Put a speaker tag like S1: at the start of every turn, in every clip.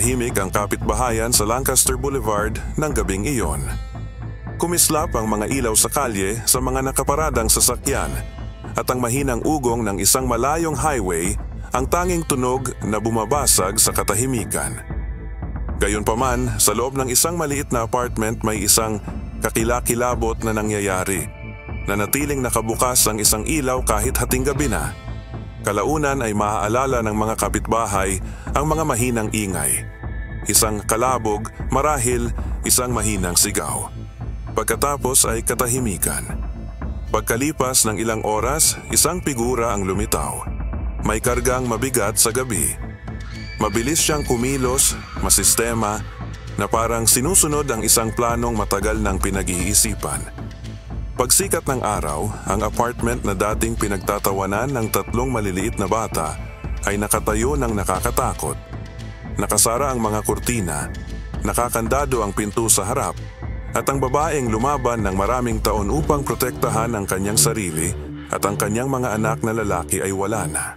S1: Tahimik ang kapitbahayan sa Lancaster Boulevard ng gabing iyon. Kumislap ang mga ilaw sa kalye sa mga nakaparadang sasakyan at ang mahinang ugong ng isang malayong highway ang tanging tunog na bumabasag sa katahimikan. Gayunpaman, sa loob ng isang maliit na apartment may isang kakilakilabot na nangyayari. Nanatiling nakabukas ang isang ilaw kahit hating gabi na. Kalaunan ay maaalala ng mga kapitbahay ang mga mahinang ingay. Isang kalabog, marahil isang mahinang sigaw. Pagkatapos ay katahimikan. Pagkalipas ng ilang oras, isang figura ang lumitaw. May kargang mabigat sa gabi. Mabilis siyang kumilos, masistema, na parang sinusunod ang isang planong matagal ng pinag-iisipan. Pagsikat ng araw, ang apartment na dating pinagtatawanan ng 3 maliliit na bata ay nakatayo ng nakakatakot. Nakasara ang mga kurtina, nakakandado ang pinto sa harap, at ang babaeng lumaban ng maraming taon upang protektahan ang kanyang sarili at ang kanyang mga anak na lalaki ay wala na.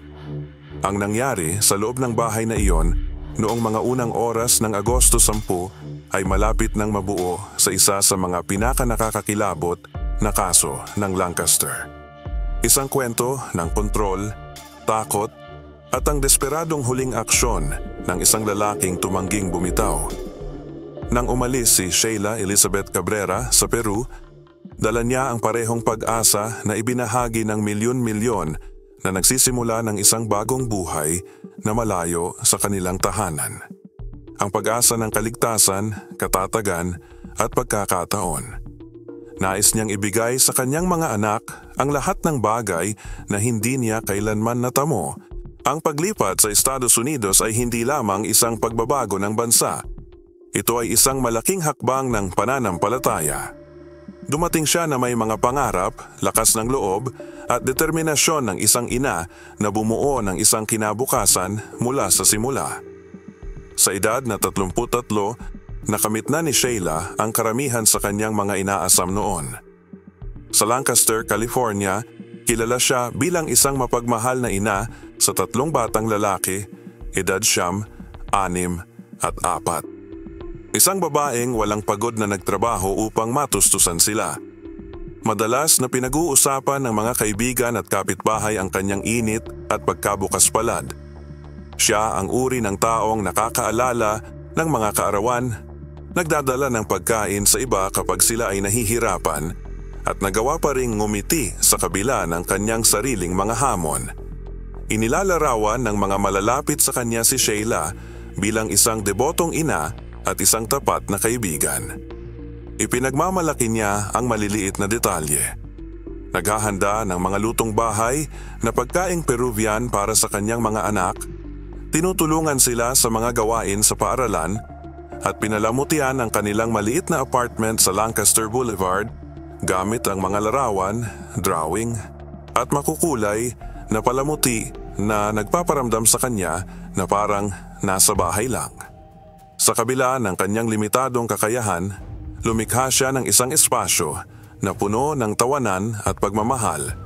S1: Ang nangyari sa loob ng bahay na iyon noong mga unang oras ng Agosto 10 ay malapit ng mabuo sa isa sa mga pinakanakakakilabot na kaso ng Lancaster. Isang kwento ng kontrol, takot at ang desperadong huling aksyon ng isang lalaking tumangging bumitaw. Nang umalis si Sheila Elizabeth Cabrera sa Peru, dala niya ang parehong pag-asa na ibinahagi ng milyon-milyon na nagsisimula ng isang bagong buhay na malayo sa kanilang tahanan. Ang pag-asa ng kaligtasan, katatagan at pagkakataon. Nais niyang ibigay sa kanyang mga anak ang lahat ng bagay na hindi niya kailanman natamo. Ang paglipat sa Estados Unidos ay hindi lamang isang pagbabago ng bansa. Ito ay isang malaking hakbang ng pananampalataya. Dumating siya na may mga pangarap, lakas ng loob at determinasyon ng isang ina na bumuo ng isang kinabukasan mula sa simula. Sa edad na 33, nakamit na ni Sheila ang karamihan sa kanyang mga inaasam noon. Sa Lancaster, California, kilala siya bilang isang mapagmahal na ina sa 3 batang lalaki, edad 9, 6 at 4. Isang babaeng walang pagod na nagtrabaho upang matustusan sila. Madalas na pinag-uusapan ng mga kaibigan at kapitbahay ang kanyang init at pagkabukas palad. Siya ang uri ng taong nakakaalala ng mga kaarawan, nagdadala ng pagkain sa iba kapag sila ay nahihirapan, at nagawa pa ring ngumiti sa kabila ng kanyang sariling mga hamon. Inilalarawan ng mga malalapit sa kanya si Sheila bilang isang debotong ina at isang tapat na kaibigan. Ipinagmamalaki niya ang maliliit na detalye. Naghahanda ng mga lutong bahay na pagkaing Peruvian para sa kanyang mga anak, tinutulungan sila sa mga gawain sa paaralan, at pinalamutian ang kanilang maliit na apartment sa Lancaster Boulevard gamit ang mga larawan, drawing, at makukulay na palamuti na nagpaparamdam sa kanya na parang nasa bahay lang. Sa kabila ng kanyang limitadong kakayahan, lumikha siya ng isang espasyo na puno ng tawanan at pagmamahal.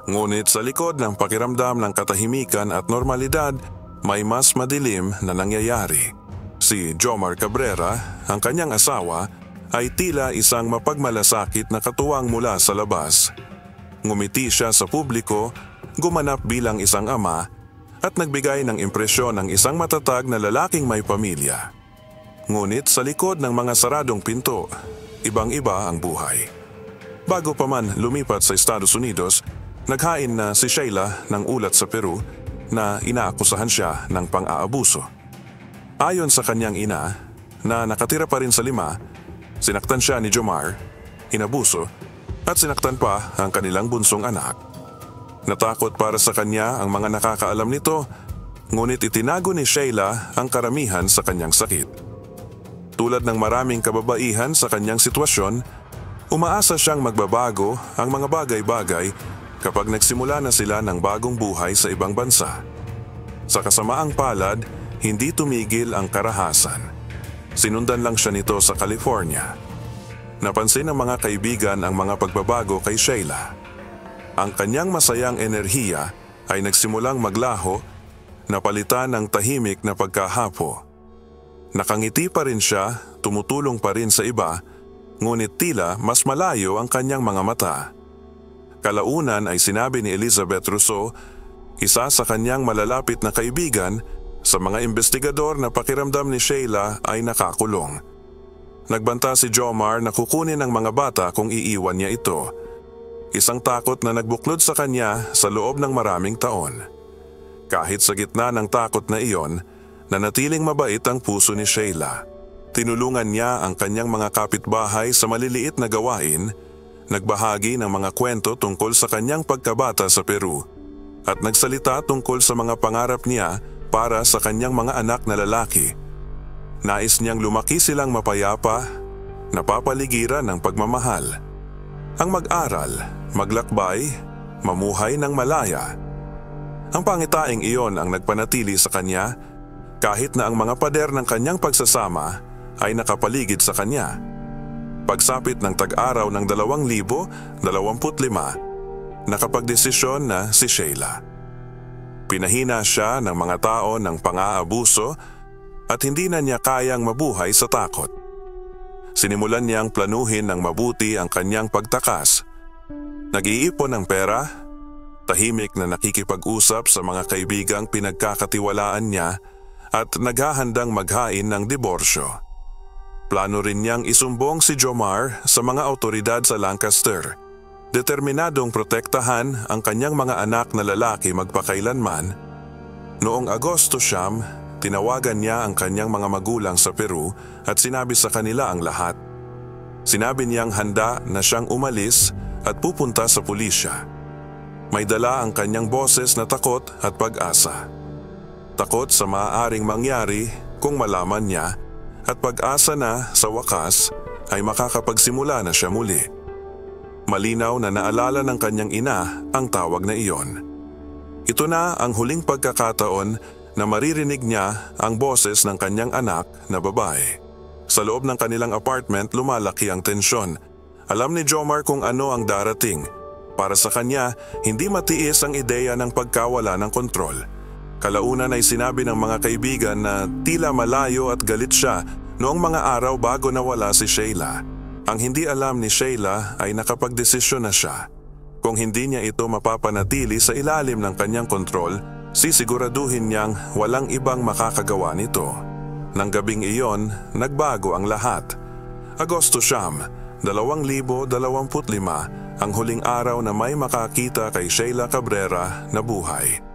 S1: Ngunit sa likod ng pakiramdam ng katahimikan at normalidad, may mas madilim na nangyayari. Si Jomar Cabrera, ang kanyang asawa, ay tila isang mapagmalasakit na katuwang mula sa labas. Ngumiti siya sa publiko, gumanap bilang isang ama, at nagbigay ng impresyon ng isang matatag na lalaking may pamilya. Ngunit sa likod ng mga saradong pinto, ibang-iba ang buhay. Bago pa man lumipat sa Estados Unidos, naghain na si Sheila ng ulat sa Peru na inaakusahan siya ng pang-aabuso. Ayon sa kanyang ina, na nakatira pa rin sa Lima, sinaktan siya ni Jomar, inabuso, at sinaktan pa ang kanilang bunsong anak. Natakot para sa kanya ang mga nakakaalam nito, ngunit itinago ni Sheila ang karamihan sa kanyang sakit. Tulad ng maraming kababaihan sa kanyang sitwasyon, umaasa siyang magbabago ang mga bagay-bagay kapag nagsimula na sila ng bagong buhay sa ibang bansa. Sa kasamaang palad, hindi tumigil ang karahasan. Sinundan lang siya nito sa California. Napansin ng mga kaibigan ang mga pagbabago kay Sheila. Ang kanyang masayang enerhiya ay nagsimulang maglaho, napalitan ng tahimik na pagkahapo. Nakangiti pa rin siya, tumutulong pa rin sa iba, ngunit tila mas malayo ang kanyang mga mata. Kalaunan ay sinabi ni Elizabeth Rousseau, isa sa kanyang malalapit na kaibigan, sa mga investigador na pakiramdam ni Sheila ay nakakulong. Nagbanta si Jomar na kukunin ng mga bata kung iiwan niya ito. Isang takot na nagbuklod sa kanya sa loob ng maraming taon. Kahit sa gitna ng takot na iyon, nanatiling mabait ang puso ni Sheila. Tinulungan niya ang kanyang mga kapitbahay sa maliliit na gawain, nagbahagi ng mga kwento tungkol sa kanyang pagkabata sa Peru, at nagsalita tungkol sa mga pangarap niya para sa kanyang mga anak na lalaki. Nais niyang lumaki silang mapayapa, napapaligiran ng pagmamahal. Ang mag-aral, maglakbay, mamuhay ng malaya. Ang pangitaing iyon ang nagpanatili sa kanya kahit na ang mga pader ng kanyang pagsasama ay nakapaligid sa kanya. Pagsapit ng tag-araw ng 2025, nakapagdesisyon na si Sheila. Pinahina siya ng mga tao ng pang-aabuso at hindi na niya kayang mabuhay sa takot. Sinimulan niyang planuhin ng mabuti ang kanyang pagtakas. Nag-iipon ng pera, tahimik na nakikipag-usap sa mga kaibigang pinagkakatiwalaan niya at naghahandang maghain ng diborsyo. Plano rin niyang isumbong si Jomar sa mga awtoridad sa Lancaster. Determinadong protektahan ang kanyang mga anak na lalaki magpakailanman. Noong Agosto 9, tinawagan niya ang kanyang mga magulang sa Peru at sinabi sa kanila ang lahat. Sinabi niyang handa na siyang umalis at pupunta sa pulisya. May dala ang kanyang boses na takot at pag-asa. Takot sa maaaring mangyari kung malaman niya at pag-asa na sa wakas ay makakapagsimula na siya muli. Malinaw na naalala ng kanyang ina ang tawag na iyon. Ito na ang huling pagkakataon na maririnig niya ang boses ng kanyang anak na babae. Sa loob ng kanilang apartment lumalaki ang tensyon. Alam ni Jomar kung ano ang darating. Para sa kanya, hindi matiis ang ideya ng pagkawala ng kontrol. Kalaunan ay sinabi ng mga kaibigan na tila malayo at galit siya noong mga araw bago nawala si Sheila. Ang hindi alam ni Sheila ay nakapagdesisyon na siya. Kung hindi niya ito mapapanatili sa ilalim ng kanyang kontrol, sisiguraduhin niyang walang ibang makakagawa nito. Nang gabing iyon, nagbago ang lahat. Agosto 9, 2025, ang huling araw na may makakita kay Sheila Cabrera na buhay.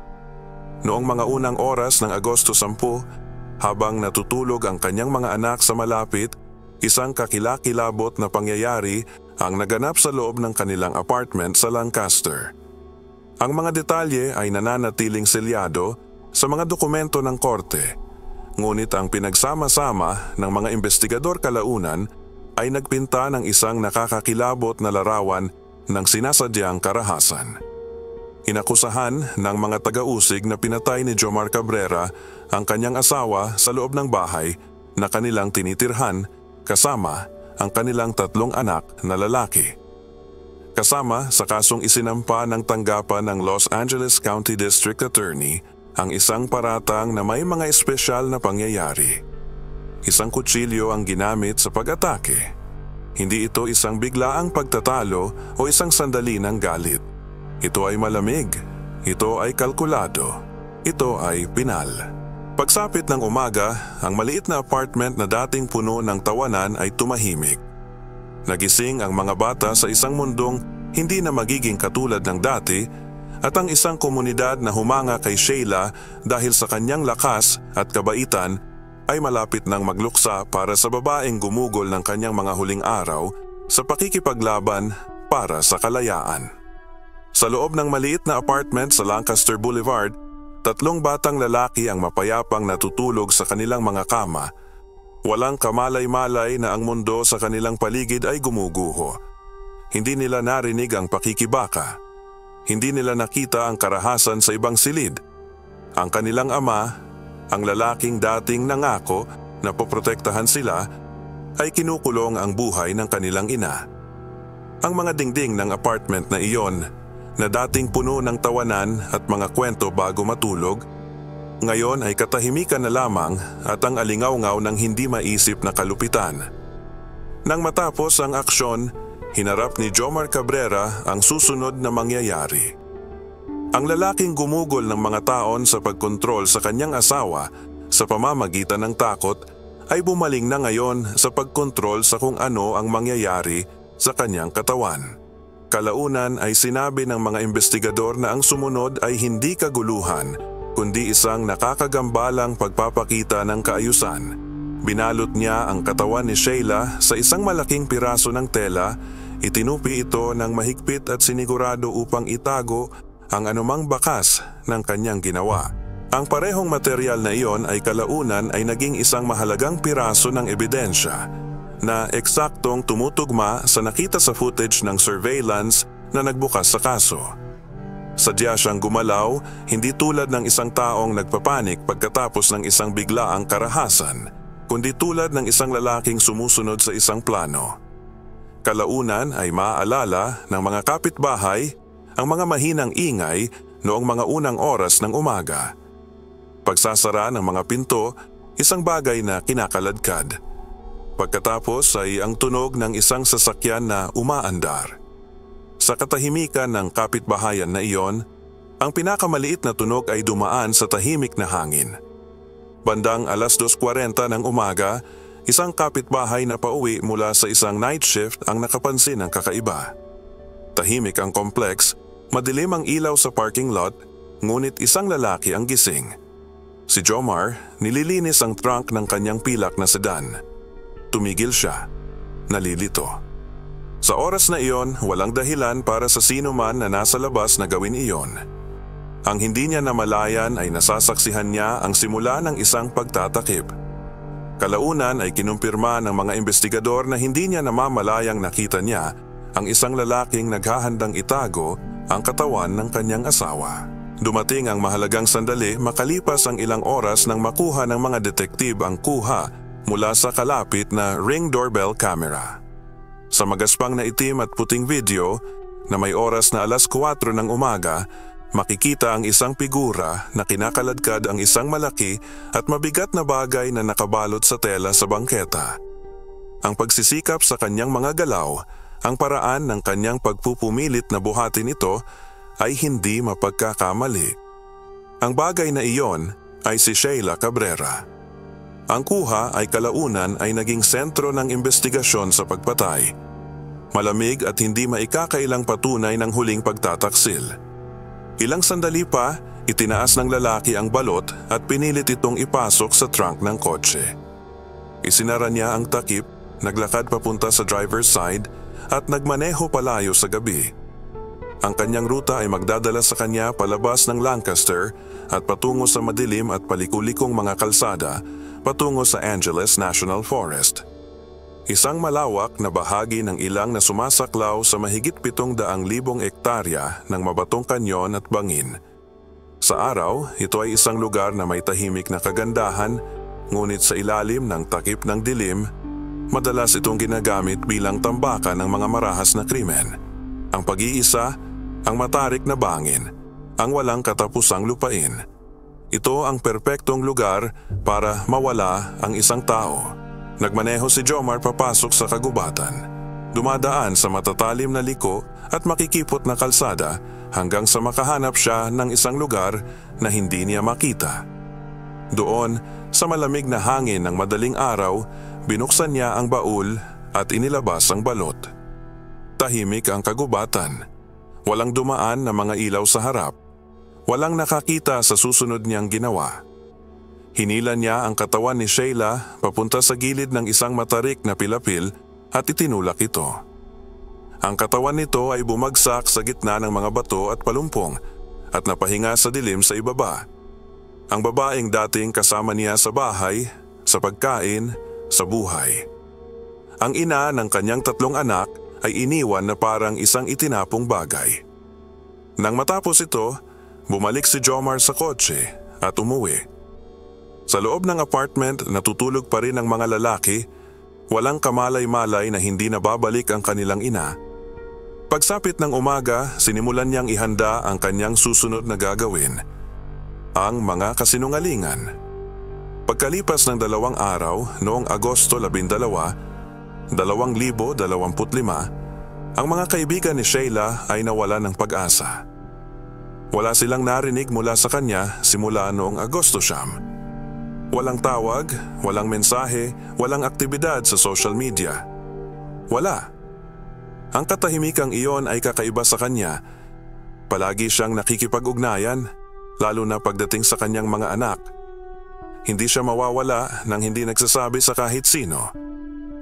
S1: Noong mga unang oras ng Agosto 10, habang natutulog ang kanyang mga anak sa malapit, isang kakilakilabot na pangyayari ang naganap sa loob ng kanilang apartment sa Lancaster. Ang mga detalye ay nananatiling selyado sa mga dokumento ng korte, ngunit ang pinagsama-sama ng mga investigador kalaunan ay nagpinta ng isang nakakakilabot na larawan ng sinasadyang karahasan. Inakusahan ng mga taga-usig na pinatay ni Jomar Cabrera ang kanyang asawa sa loob ng bahay na kanilang tinitirhan kasama ang kanilang 3 anak na lalaki. Kasama sa kasong isinampa ng tanggapan ng Los Angeles County District Attorney ang isang paratang na may mga espesyal na pangyayari. Isang kutsilyo ang ginamit sa pag-atake. Hindi ito isang biglaang pagtatalo o isang sandali ng galit. Ito ay malamig. Ito ay kalkulado. Ito ay pinal. Pagsapit ng umaga, ang maliit na apartment na dating puno ng tawanan ay tumahimik. Nagising ang mga bata sa isang mundong hindi na magiging katulad ng dati at ang isang komunidad na humanga kay Sheila dahil sa kanyang lakas at kabaitan ay malapit nang magluksa para sa babaeng gumugol ng kanyang mga huling araw sa pakikipaglaban para sa kalayaan. Sa loob ng maliit na apartment sa Lancaster Boulevard, 3 batang lalaki ang mapayapang natutulog sa kanilang mga kama. Walang kamalay-malay na ang mundo sa kanilang paligid ay gumuguho. Hindi nila narinig ang pakikibaka. Hindi nila nakita ang karahasan sa ibang silid. Ang kanilang ama, ang lalaking dating nangako na poprotektahan sila, ay kinukulong ang buhay ng kanilang ina. Ang mga dingding ng apartment na iyon, na dating puno ng tawanan at mga kwento bago matulog, Ngayon ay katahimikan na lamang at ang alingaw-ngaw ng hindi maisip na kalupitan. Nang matapos ang aksyon, hinarap ni Jomar Cabrera ang susunod na mangyayari. Ang lalaking gumugol ng mga taon sa pagkontrol sa kanyang asawa sa pamamagitan ng takot ay bumaling na ngayon sa pagkontrol sa kung ano ang mangyayari sa kanyang katawan. Kalaunan ay sinabi ng mga investigador na ang sumunod ay hindi kaguluhan, kundi isang nakakagambalang pagpapakita ng kaayusan. Binalot niya ang katawan ni Sheila sa isang malaking piraso ng tela, itinupi ito ng mahigpit at sinigurado upang itago ang anumang bakas ng kanyang ginawa. Ang parehong material na iyon ay kalaunan ay naging isang mahalagang piraso ng ebidensya na eksaktong tumutugma sa nakita sa footage ng surveillance na nagbukas sa kaso. Sadya siyang gumalaw, hindi tulad ng isang taong nagpapanik pagkatapos ng isang biglaang karahasan, kundi tulad ng isang lalaking sumusunod sa isang plano. Kalaunan ay maaalala ng mga kapitbahay ang mga mahinang ingay noong mga unang oras ng umaga. Pagsasara ng mga pinto, isang bagay na kinakaladkad. Pagkatapos ay ang tunog ng isang sasakyan na umaandar. Sa katahimikan ng kapitbahayan na iyon, ang pinakamaliit na tunog ay dumaan sa tahimik na hangin. Bandang 2:40 ng umaga, isang kapitbahay na pauwi mula sa isang night shift ang nakapansin ng kakaiba. Tahimik ang kompleks, madilim ang ilaw sa parking lot, ngunit isang lalaki ang gising. Si Jomar, nililinis ang trunk ng kanyang pilak na sedan. Tumigil siya, nalilito. Sa oras na iyon, walang dahilan para sa sino man na nasa labas na gawin iyon. Ang hindi niya namalayan ay nasasaksihan niya ang simula ng isang pagtatakip. Kalaunan ay kinumpirma ng mga investigador na hindi niya namamalayang nakita niya ang isang lalaking naghahandang itago ang katawan ng kanyang asawa. Dumating ang mahalagang sandali makalipas ang ilang oras nang makuha ng mga detektib ang kuha mula sa kalapit na Ring doorbell camera. Sa magaspang na itim at puting video na may oras na 4:00 ng umaga, makikita ang isang figura na kinakaladkad ang isang malaki at mabigat na bagay na nakabalot sa tela sa bangketa. Ang pagsisikap sa kanyang mga galaw, ang paraan ng kanyang pagpupumilit na buhatin ito ay hindi mapagkakamali. Ang bagay na iyon ay si Sheila Cabrera. Ang kuha ay kalaunan ay naging sentro ng investigasyon sa pagpatay. Malamig at hindi maikakailang patunay ng huling pagtataksil. Ilang sandali pa, itinaas ng lalaki ang balot at pinilit itong ipasok sa trunk ng kotse. Isinara niya ang takip, naglakad papunta sa driver's side at nagmaneho palayo sa gabi. Ang kanyang ruta ay magdadala sa kanya palabas ng Lancaster at patungo sa madilim at palikulikong mga kalsada patungo sa Angeles National Forest. Isang malawak na bahagi ng ilang na sumasaklaw sa mahigit 700,000 ektarya ng mabatong kanyon at bangin. Sa araw, ito ay isang lugar na may tahimik na kagandahan, ngunit sa ilalim ng takip ng dilim, madalas itong ginagamit bilang tambakan ng mga marahas na krimen. Ang pag-iisa, ang matarik na bangin, ang walang katapusang lupain. Ito ang perpektong lugar para mawala ang isang tao. Nagmaneho si Jomar papasok sa kagubatan. Dumadaan sa matatalim na liko at makikipot na kalsada hanggang sa makahanap siya ng isang lugar na hindi niya makita. Doon, sa malamig na hangin ng madaling araw, binuksan niya ang baul at inilabas ang balot. Tahimik ang kagubatan. Walang dumaan na mga ilaw sa harap. Walang nakakita sa susunod niyang ginawa. Hinila niya ang katawan ni Sheila papunta sa gilid ng isang matarik na pilapil at itinulak ito. Ang katawan nito ay bumagsak sa gitna ng mga bato at palumpong at napahinga sa dilim sa ibaba. Ang babaeng dating kasama niya sa bahay, sa pagkain, sa buhay. Ang ina ng kanyang 3 anak ay iniwan na parang isang itinapong bagay. Nang matapos ito, bumalik si Jomar sa kotse at umuwi. Sa loob ng apartment, natutulog pa rin ang mga lalaki, walang kamalay-malay na hindi nababalik ang kanilang ina. Pagsapit ng umaga, sinimulan niyang ihanda ang kanyang susunod na gagawin. ang mga kasinungalingan. Pagkalipas ng 2 araw noong Agosto 12, 2025, ang mga kaibigan ni Sheila ay nawala ng pag-asa. Wala silang narinig mula sa kanya simula noong Agosto 9. Walang tawag, walang mensahe, walang aktibidad sa social media. Wala. Ang katahimikang iyon ay kakaiba sa kanya. Palagi siyang nakikipag-ugnayan, lalo na pagdating sa kanyang mga anak. Hindi siya mawawala nang hindi nagsasabi sa kahit sino.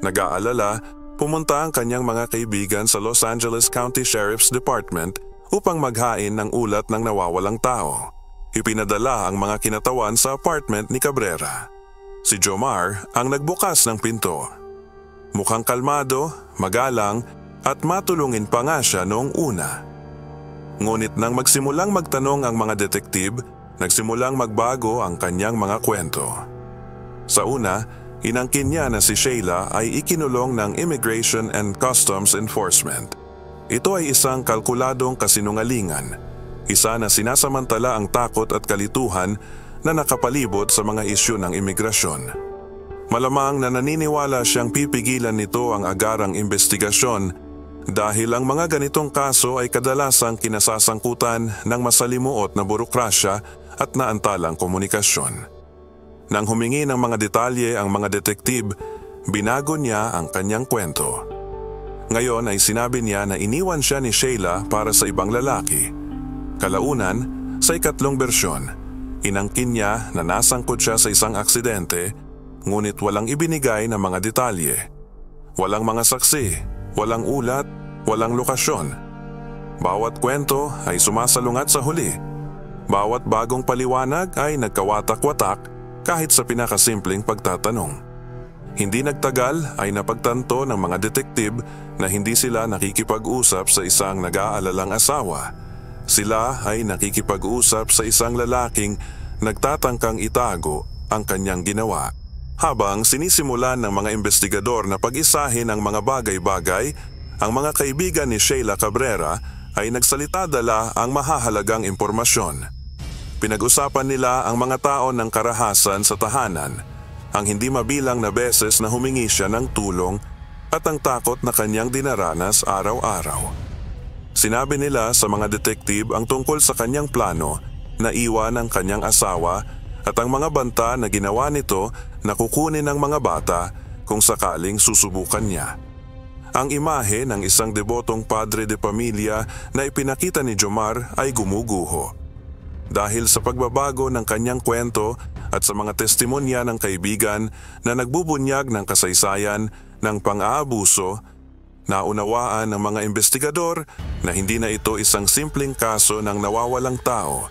S1: Nag-aalala, pumunta ang kanyang mga kaibigan sa Los Angeles County Sheriff's Department upang maghain ng ulat ng nawawalang tao. Ipinadala ang mga kinatawan sa apartment ni Cabrera. Si Jomar ang nagbukas ng pinto. Mukhang kalmado, magalang at matulungin pa nga siya noong una. Ngunit nang magsimulang magtanong ang mga detektib, nagsimulang magbago ang kanyang mga kwento. Sa una, inangkin niya na si Sheila ay ikinulong ng Immigration and Customs Enforcement. Ito ay isang kalkuladong kasinungalingan, isa na sinasamantala ang takot at kalituhan na nakapalibot sa mga isyu ng imigrasyon. Malamang na naniniwala siyang pipigilan nito ang agarang investigasyon dahil ang mga ganitong kaso ay kadalasang kinasasangkutan ng masalimuot na burokrasya at naantalang komunikasyon. Nang humingi ng mga detalye ang mga detektib, binago niya ang kanyang kwento. Ngayon ay sinabi niya na iniwan siya ni Sheila para sa ibang lalaki. Kalaunan, sa ikatlong bersyon, inangkin niya na nasangkot siya sa isang aksidente, ngunit walang ibinigay na mga detalye. Walang mga saksi, walang ulat, walang lokasyon. Bawat kwento ay sumasalungat sa huli. Bawat bagong paliwanag ay nagkawatak-watak kahit sa pinakasimpleng pagtatanong. Hindi nagtagal ay napagtanto ng mga detektib na hindi sila nakikipag-usap sa isang nag-aalalang asawa. Sila ay nakikipag-usap sa isang lalaking nagtatangkang itago ang kanyang ginawa. Habang sinisimulan ng mga investigador na pag-isahin ang mga bagay-bagay, ang mga kaibigan ni Sheila Cabrera ay nagsalita dala ang mahahalagang impormasyon. Pinag-usapan nila ang mga tao ng karahasan sa tahanan, ang hindi mabilang na beses na humingi siya ng tulong at ang takot na kanyang dinaranas araw-araw. Sinabi nila sa mga detektib ang tungkol sa kanyang plano na iwan ang kanyang asawa at ang mga banta na ginawa nito na kukunin ng mga bata kung sakaling susubukan niya. Ang imahe ng isang debotong padre de pamilya na ipinakita ni Jomar ay gumuguho. Dahil sa pagbabago ng kanyang kwento at sa mga testimonya ng kaibigan na nagbubunyag ng kasaysayan ng pang-aabuso, naunawaan ng mga investigador na hindi na ito isang simpleng kaso ng nawawalang tao.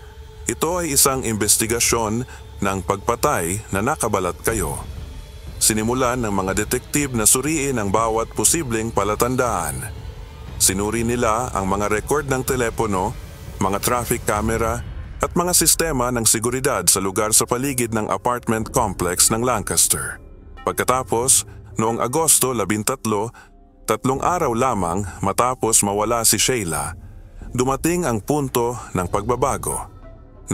S1: Ito ay isang investigasyon ng pagpatay na nakabalat kayo. Sinimulan ng mga detektib na suriin ang bawat posibleng palatandaan. Sinuri nila ang mga record ng telepono, mga traffic camera at mga sistema ng seguridad sa lugar sa paligid ng apartment complex ng Lancaster. Pagkatapos, noong Agosto 13, 3 araw lamang matapos mawala si Sheila, dumating ang punto ng pagbabago.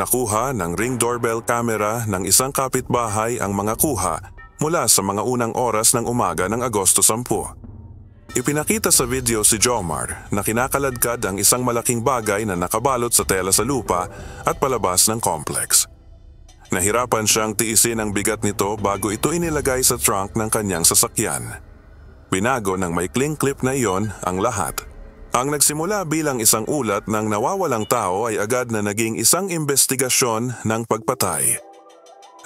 S1: Nakuha ng ring doorbell camera ng isang kapitbahay ang mga kuha mula sa mga unang oras ng umaga ng Agosto 10. Ipinakita sa video si Jomar na kinakaladkad ang isang malaking bagay na nakabalot sa tela sa lupa at palabas ng complex. Nahirapan siyang tiisin ang bigat nito bago ito inilagay sa trunk ng kanyang sasakyan. Binago ng maikling clip na iyon ang lahat. Ang nagsimula bilang isang ulat ng nawawalang tao ay agad na naging isang investigasyon ng pagpatay.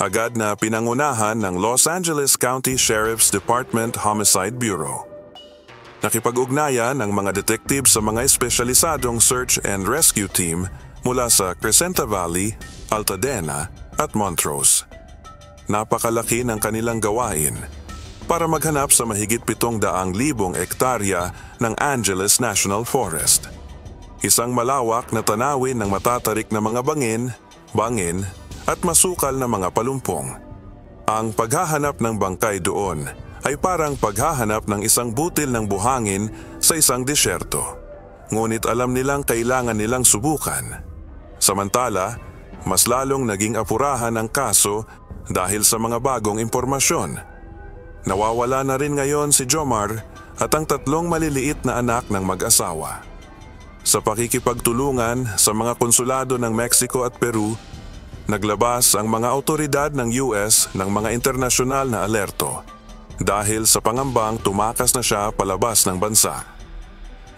S1: Agad na pinangunahan ng Los Angeles County Sheriff's Department Homicide Bureau. Nakipag-ugnayan ang mga detective sa mga espesyalisadong search and rescue team mula sa Crescenta Valley, Altadena at Montrose. Napakalaki ng kanilang gawain para maghanap sa mahigit 700,000 ektarya ng Angeles National Forest. Isang malawak na tanawin ng matatarik na mga bangin at masukal na mga palumpong. Ang paghahanap ng bangkay doon ay parang paghahanap ng isang butil ng buhangin sa isang disyerto. Ngunit alam nilang kailangan nilang subukan. Samantala, mas lalong naging apurahan ang kaso dahil sa mga bagong impormasyon. Nawawala na rin ngayon si Jomar at ang 3 maliliit na anak ng mag-asawa. Sa pakikipagtulungan sa mga konsulado ng Mexico at Peru, naglabas ang mga awtoridad ng US ng mga internasyonal na alerto dahil sa pangambang tumakas na siya palabas ng bansa.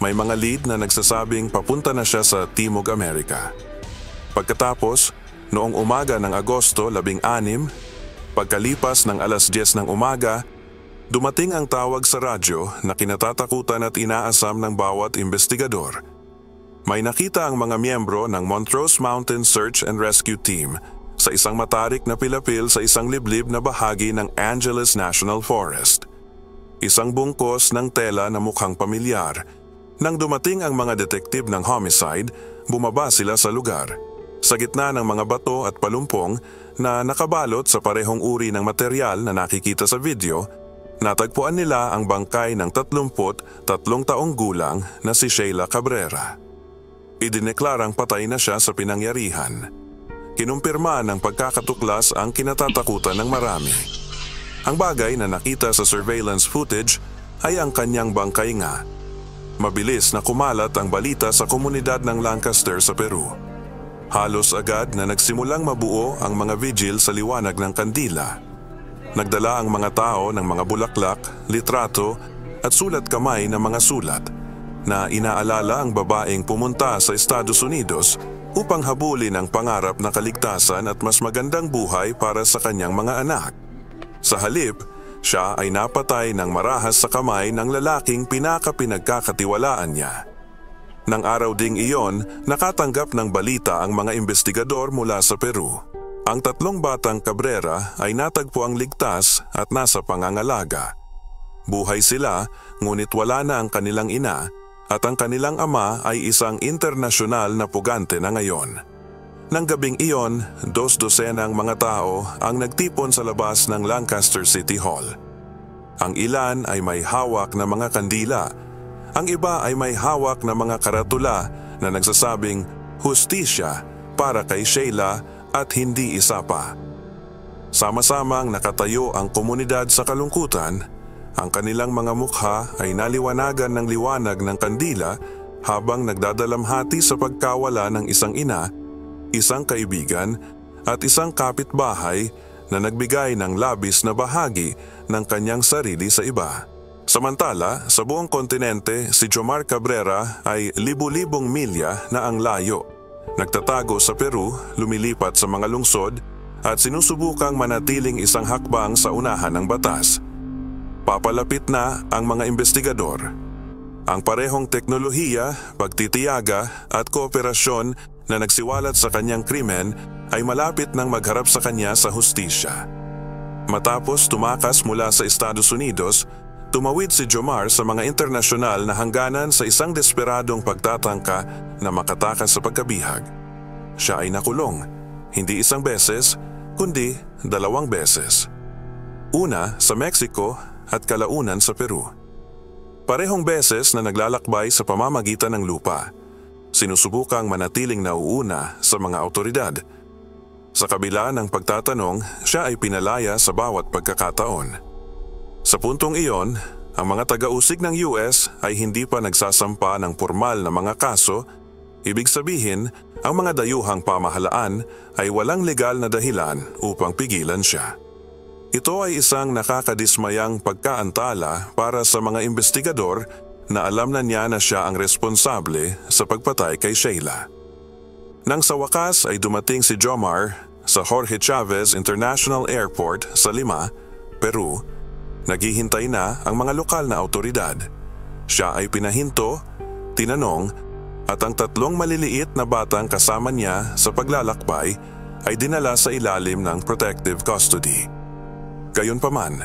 S1: May mga lead na nagsasabing papunta na siya sa Timog Amerika. Pagkatapos, noong umaga ng Agosto 16, pagkalipas ng alas 10 ng umaga, dumating ang tawag sa radyo na kinatatakutan at inaasam ng bawat investigador. May nakita ang mga miyembro ng Montrose Mountain Search and Rescue Team sa isang matarik na pilapil sa isang liblib na bahagi ng Angeles National Forest. Isang bungkos ng tela na mukhang pamilyar. Nang dumating ang mga detektib ng homicide, bumaba sila sa lugar. Sa gitna ng mga bato at palumpong na nakabalot sa parehong uri ng material na nakikita sa video, natagpuan nila ang bangkay ng 33 taong gulang na si Sheila Cabrera. Idineklarang patay na siya sa pinangyarihan. Kinumpirma ng pagkakatuklas ang kinatatakutan ng marami. Ang bagay na nakita sa surveillance footage ay ang kanyang bangkay nga. Mabilis na kumalat ang balita sa komunidad ng Lancaster sa Peru. Halos agad na nagsimulang mabuo ang mga vigil sa liwanag ng kandila. Nagdala ang mga tao ng mga bulaklak, litrato at sulat kamay na mga sulat na inaalala ang babaeng pumunta sa Estados Unidos upang habulin ang pangarap na kaligtasan at mas magandang buhay para sa kanyang mga anak. Sa halip, siya ay napatay ng marahas sa kamay ng lalaking pinagkakatiwalaan niya. Nang araw ding iyon, nakatanggap ng balita ang mga investigador mula sa Peru. Ang 3 batang Cabrera ay natagpuang ligtas at nasa pangangalaga. Buhay sila, ngunit wala na ang kanilang ina at ang kanilang ama ay isang internasyonal na pugante na ngayon. Nang gabing iyon, 2 ang mga tao ang nagtipon sa labas ng Lancaster City Hall. Ang ilan ay may hawak na mga kandila. Ang iba ay may hawak na mga karatula na nagsasabing hustisya para kay Sheila at hindi isa pa. Sama-samang nakatayo ang komunidad sa kalungkutan. Ang kanilang mga mukha ay naliwanagan ng liwanag ng kandila habang nagdadalamhati sa pagkawala ng isang ina, isang kaibigan at isang kapitbahay na nagbigay ng labis na bahagi ng kanyang sarili sa iba. Samantala, sa buong kontinente, si Jomar Cabrera ay libu-libong milya na ang layo. Nagtatago sa Peru, lumilipat sa mga lungsod at sinusubukang manatiling isang hakbang sa unahan ng batas. Papalapit na ang mga investigador. Ang parehong teknolohiya, pagtitiyaga at kooperasyon na nagsiwalat sa kanyang krimen ay malapit nang magharap sa kanya sa hustisya. Matapos tumakas mula sa Estados Unidos, tumawid si Jomar sa mga internasyonal na hangganan sa isang desperadong pagtatangka na makatakas sa pagkabihag. Siya ay nakulong, hindi 1 beses, kundi 2 beses. Una sa Mexico at kalaunan sa Peru. Parehong beses na naglalakbay sa pamamagitan ng lupa. Sinusubukang manatiling nauuna sa mga awtoridad. Sa kabila ng pagtatanong, siya ay pinalaya sa bawat pagkakataon. Sa puntong iyon, ang mga taga-usig ng US ay hindi pa nagsasampa ng formal na mga kaso. Ibig sabihin, ang mga dayuhang pamahalaan ay walang legal na dahilan upang pigilan siya. Ito ay isang nakakadismayang pagkaantala para sa mga investigador na alam na niya na siya ang responsable sa pagpatay kay Sheila. Nang sa wakas ay dumating si Jomar sa Jorge Chavez International Airport sa Lima, Peru, naghihintay na ang mga lokal na awtoridad. Siya ay pinahinto, tinanong, at ang 3 maliliit na batang kasama niya sa paglalakbay ay dinala sa ilalim ng protective custody. Gayunpaman,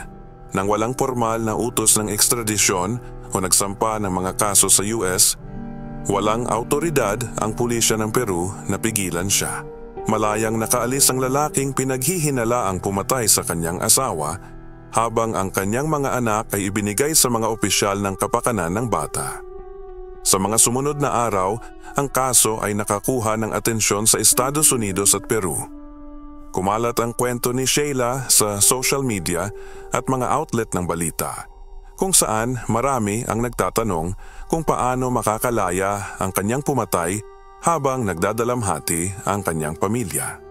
S1: nang walang formal na utos ng ekstradisyon o nagsampa ng mga kaso sa US, walang awtoridad ang pulisya ng Peru na pigilan siya. Malayang nakaalis ang lalaking pinaghihinala ang pumatay sa kanyang asawa habang ang kanyang mga anak ay ibinigay sa mga opisyal ng kapakanan ng bata. Sa mga sumunod na araw, ang kaso ay nakakuha ng atensyon sa Estados Unidos at Peru. Kumalat ang kwento ni Sheila sa social media at mga outlet ng balita, kung saan marami ang nagtatanong kung paano makakalaya ang kanyang pumatay habang nagdadalamhati ang kanyang pamilya.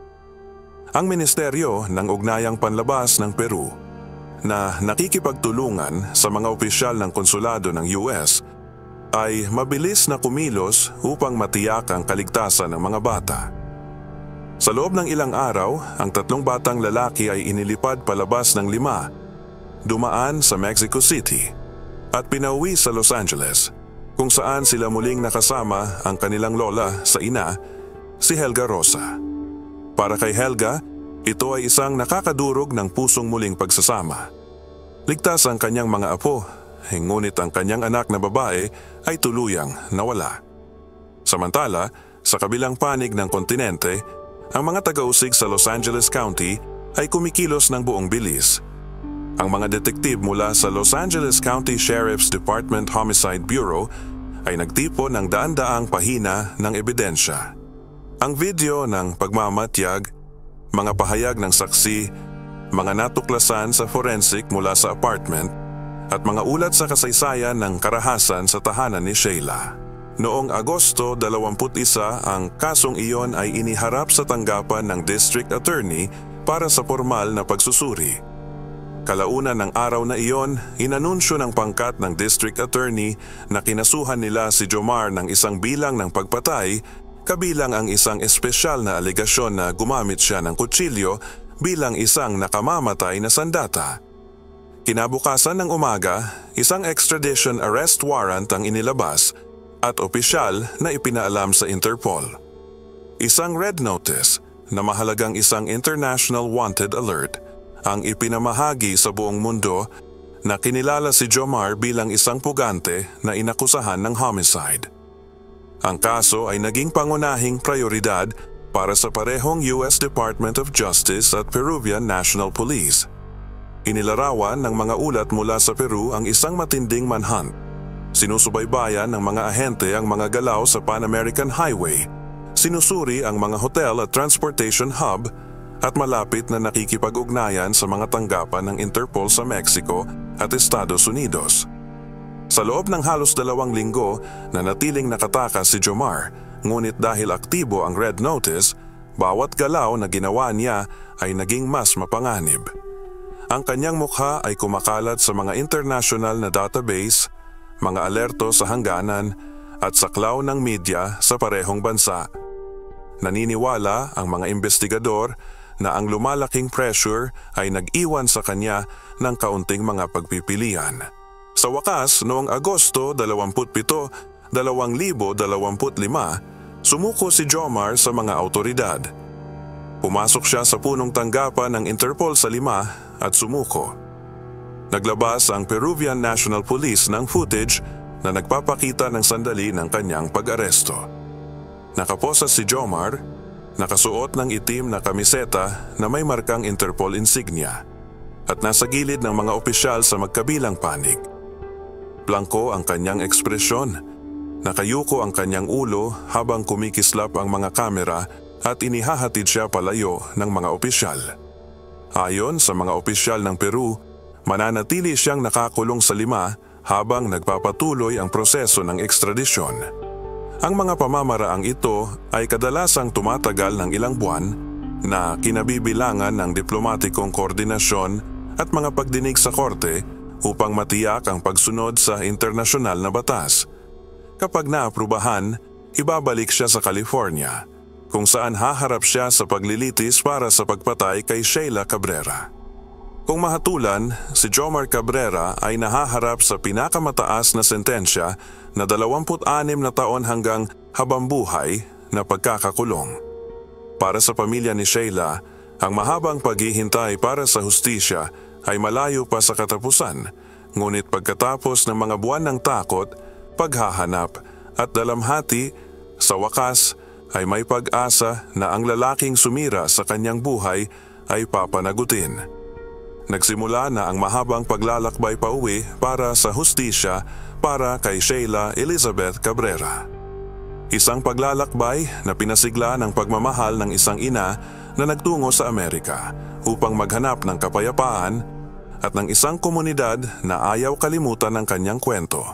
S1: Ang Ministeryo ng Ugnayang Panlabas ng Peru na nakikipagtulungan sa mga opisyal ng konsulado ng US ay mabilis na kumilos upang matiyak ang kaligtasan ng mga bata. Sa loob ng ilang araw, ang 3 batang lalaki ay inilipad palabas ng 5, dumaan sa Mexico City at pinauwi sa Los Angeles, kung saan sila muling nakasama ang kanilang lola sa ina, si Helga Rosa. Para kay Helga, ito ay isang nakakadurog ng pusong muling pagsasama. Ligtas ang kanyang mga apo, ngunit ang kanyang anak na babae ay tuluyang nawala. Samantala, sa kabilang panig ng kontinente, ang mga taga-usig sa Los Angeles County ay kumikilos ng buong bilis. Ang mga detektib mula sa Los Angeles County Sheriff's Department Homicide Bureau ay nagtipo ng daan-daang pahina ng ebidensya. Ang video ng pagmamatyag, mga pahayag ng saksi, mga natuklasan sa forensic mula sa apartment, at mga ulat sa kasaysayan ng karahasan sa tahanan ni Sheila. Noong Agosto 21, ang kasong iyon ay iniharap sa tanggapan ng District Attorney para sa formal na pagsusuri. Kalaunan ng araw na iyon, inanunsyo ng pangkat ng District Attorney na kinasuhan nila si Jomar ng isang bilang ng pagpatay, kabilang ang isang espesyal na alegasyon na gumamit siya ng kutsilyo bilang isang nakamamatay na sandata. Kinabukasan ng umaga, isang extradition arrest warrant ang inilabas at opisyal na ipinaalam sa Interpol. Isang red notice na mahalagang isang international wanted alert ang ipinamahagi sa buong mundo na kinilala si Jomar bilang isang pugante na inakusahan ng homicide. Ang kaso ay naging pangunahing prioridad para sa parehong US Department of Justice at Peruvian National Police. Inilarawan ng mga ulat mula sa Peru ang isang matinding manhunt. Sinusubaybayan ng mga ahente ang mga galaw sa Pan American Highway, sinusuri ang mga hotel at transportation hub, at malapit na nakikipag-ugnayan sa mga tanggapan ng Interpol sa Mexico at Estados Unidos. Sa loob ng halos 2 linggo, nanatiling nakatakas si Jomar, ngunit dahil aktibo ang red notice, bawat galaw na ginawa niya ay naging mas mapanganib. Ang kanyang mukha ay kumakalat sa mga international na database, mga alerto sa hangganan at saklaw ng media sa parehong bansa. Naniniwala ang mga investigador na ang lumalaking pressure ay nag-iwan sa kanya ng kaunting mga pagpipilian. Sa wakas, noong Agosto 27, 2025, sumuko si Jomar sa mga autoridad. Pumasok siya sa punong tanggapan ng Interpol sa Lima at sumuko. Naglabas ang Peruvian National Police ng footage na nagpapakita ng sandali ng kanyang pag-aresto. Nakaposa si Jomar, nakasuot ng itim na kamiseta na may markang Interpol insignia at nasa gilid ng mga opisyal sa magkabilang panig. Blanko ang kanyang ekspresyon, nakayuko ang kanyang ulo habang kumikislap ang mga kamera at inihahatid siya palayo ng mga opisyal. Ayon sa mga opisyal ng Peru, mananatili siyang nakakulong sa Lima habang nagpapatuloy ang proseso ng ekstradisyon. Ang mga pamamaraang ito ay kadalasang tumatagal ng ilang buwan na kinabibilangan ng diplomatikong koordinasyon at mga pagdinig sa korte upang matiyak ang pagsunod sa internasyonal na batas. Kapag naaprubahan, ibabalik siya sa California, kung saan haharap siya sa paglilitis para sa pagpatay kay Sheila Cabrera. Kung mahatulan, si Jomar Cabrera ay nahaharap sa pinakamataas na sentensya na 26 na taon hanggang habambuhay na pagkakakulong. Para sa pamilya ni Sheila, ang mahabang paghihintay para sa hustisya ay malayo pa sa katapusan, ngunit pagkatapos ng mga buwan ng takot, paghahanap at dalamhati, sa wakas ay may pag-asa na ang lalaking sumira sa kanyang buhay ay papanagutin. Nagsimula na ang mahabang paglalakbay pauwi para sa hustisya para kay Sheila Elizabeth Cabrera. Isang paglalakbay na pinasigla ng pagmamahal ng isang ina na nagtungo sa Amerika upang maghanap ng kapayapaan at ng isang komunidad na ayaw kalimutan ng kanyang kwento.